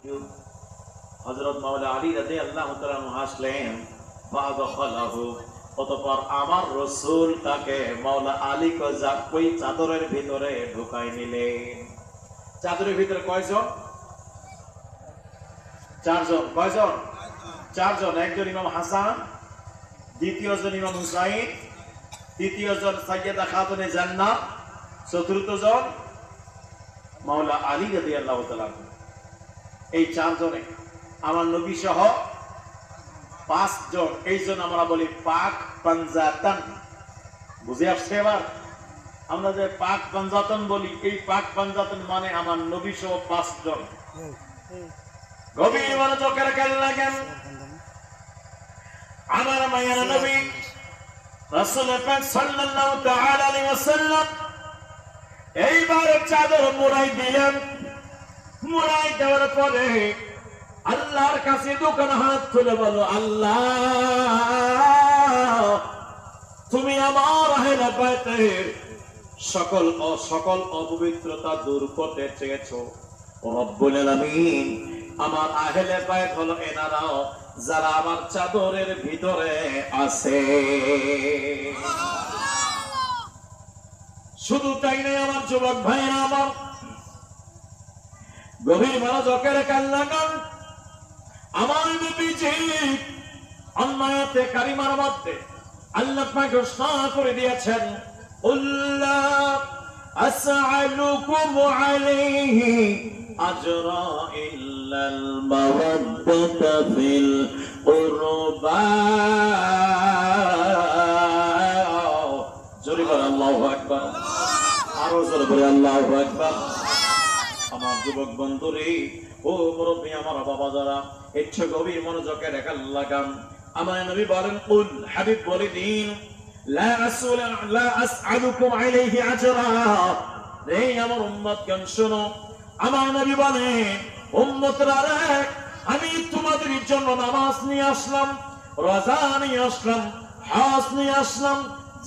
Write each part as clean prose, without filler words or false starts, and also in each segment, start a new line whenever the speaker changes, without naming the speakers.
হযরত মাওলা আলী রাদিয়াল্লাহু তাআলা হাসলেন, ফাদখালাহু, অতঃপর আমার রাসূল তাকে মাওলা আলী ওই চাদরের ভিতরে ঢুকাই নিলেন। চাদরের ভিতরে কয়জন? চারজন। কয়জন? চারজন। একজন ইমাম হাসান, দ্বিতীয় জন ইমাম হুসাইন, তৃতীয় জন সাইয়্যেদা খাতুনে জান্নাত, চতুর্থ জন মাওলা আলী রাদিয়াল্লাহু তাআলা। এই চারজনে আমার নবী সহ পাঁচজন। এই জন্য আমরা বলি পাক পাঞ্জাতন। বুঝে আসছে এবার? আমরা যে পাক পাঞ্জাতন বলি, এই পাক পাঞ্জাতন মানে আমার নবী সহ পাঁচজন। গভীর মনোযোগের খেয়াল রাখেন। আমার মায়ের নবী রাসূল পাক সাল্লাল্লাহু তাআলা আলাইহি ওয়াসাল্লাম এইবার চাদর মুড়াই দিলেন। মুড়াই দেওয়ার পরে আল্লাহর কাছে দুখান হাত তুলে বলো, আল্লাহ তুমি আমার আহলে বাইতের সকল অপবিত্রতা দূর করতে চেয়েছো। রব্বুল আলামিন, আমার আহলে বাইত হলো এনারাও যারা আমার চাদরের ভিতরে আছে। শুধু তাই নয় আমার যুবক ভাইরা, আমার গভীর মনোযোগের খেয়াল রাখুন। আমার নবীজি আয়াতে কারিমার মধ্যে আল্লাহ পাক ঘোষণা করে দিয়েছেন, আল্লাহ আসআলুকুম আলাইহি আজরা ইল্লাল মাওয়াদ্দাতা ফিল কুরবা। জোরে বলেন আল্লাহু আকবার। আরো জোরে বলেন আল্লাহু আকবার। আমার যুবক বন্ধুরে, ও মুরব্বী, আমার বাবা যারা, একটু গভীর মনোযোগে রেখে লাগান। আমার নবী বলেন, কুল, হাবিব বলে দিন, লা আসআলুকুম আলাইহি আজরা। এই আমার উম্মতগণ শোনো, আমার নবী বলেন, উম্মতরা রে, আমি তোমাদের জন্য নামাজ নিয়ে আসলাম, রোজা নিয়ে আসলাম, হজ নিয়ে আসলাম,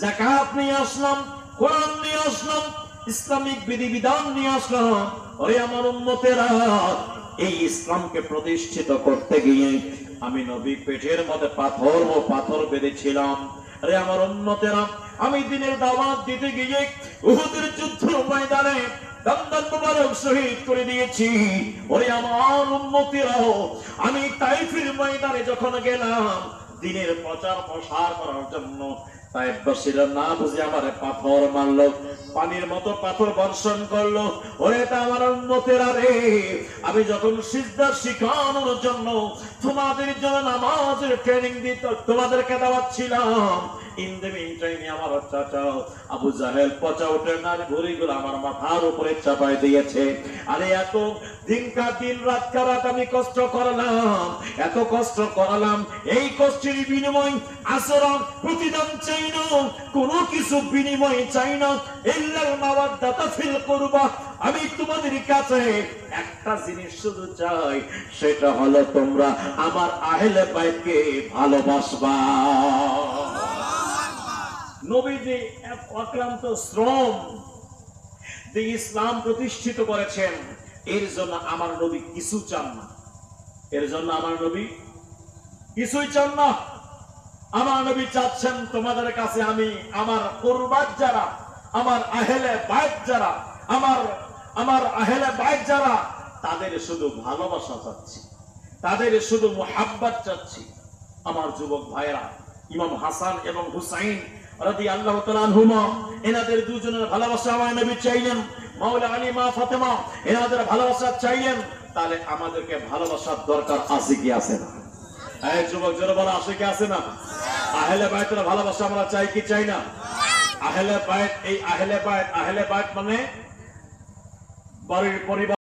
যাকাত নিয়ে আসলাম, কোরআন নিয়ে আসলাম, ইসলামিক বিধিবিধান নিয়ে আসলাম। ওরে আমার উম্মতেরা, এই ইসলামকে প্রতিষ্ঠিত করতে গিয়ে আমি নবী পেটের মধ্যে পাথর ও পাথর বেঁধেছিলাম। আরে আমার উম্মতেরা, আমি দ্বীনের দাওয়াত দিতে গিয়ে উহুদের যুদ্ধ ময়দানে দমদম মুবারক শহীদ করে দিয়েছি। ওরে আমার উম্মতেরা, আমি তাইফের ময়দানে যখন গেলাম দ্বীনের প্রচার প্রসার করার জন্য, তাইফবাসীরা না বুঝে আমারে পাথর মারলো, পানির মতো পাথর বর্ষণ করলো। ওরে তা আমার উম্মতেরা রে, আমি যখন সিজদা শিখানোর জন্য তোমাদের জন্য নামাজের ট্রেনিং দিত, তোমাদেরকে দেওয়াচ্ছিলাম, ইন দ্য মিন টাইমে আমার চাচা আবু জাহেল পচা উঠে নার ঘুড়িগুলো আমার মাথার উপরে চাপাই দিয়েছে। আরে এত দিন রাত রাত আমি কষ্ট করলাম, এত কষ্ট করালাম, এই কষ্টের বিনিময় আচরণ প্রতিদান চাই না, কোনো কিছু বিনিময় চাই না, ইল্লাল মাওয়াদ্দাতা ফিল কুরবা। আমি তোমাদের কাছে একটা জিনিস শুধু চাই, সেটা হলো তোমরা আমার আহলে বাইতকে ভালোবাসবা। নবীজি এক অক্লান্ত শ্রম দিয়ে ইসলাম প্রতিষ্ঠিত করেছেন। এর জন্য আমার নবী কিছু চান না, এর জন্য আমার নবী কিছুই চান না। আমার নবী চাচ্ছেন তোমাদের কাছে আমি আমার কুরবাত যারা, আমার আহলে বাইত যারা, আমার আহলে বাইত যারা, তাদের শুধু ভালোবাসা চাচ্ছি, তাদের শুধু মুহাব্বত চাচ্ছি। আমার যুবক ভাইরা, ইমাম হাসান এবং হুসাইন রাদিয়াল্লাহু তাআলা আনহুমা, এনাদের দুজনের ভালোবাসা আমার নবী চাইলেন। মাওলা আলী, মা ফাতেমা, এনাদের ভালোবাসা চাইলেন। তাহলে আমাদেরকে ভালোবাসার দরকার আছে কি আছে না? এই যুবক জোরে বলা, আছে কি আছে না? আহলে বাইতের ভালোবাসা আমরা চাই কি চাই না? আহলে বাইত, এই আহলে বাইত মানে বাড়ির পরিবার।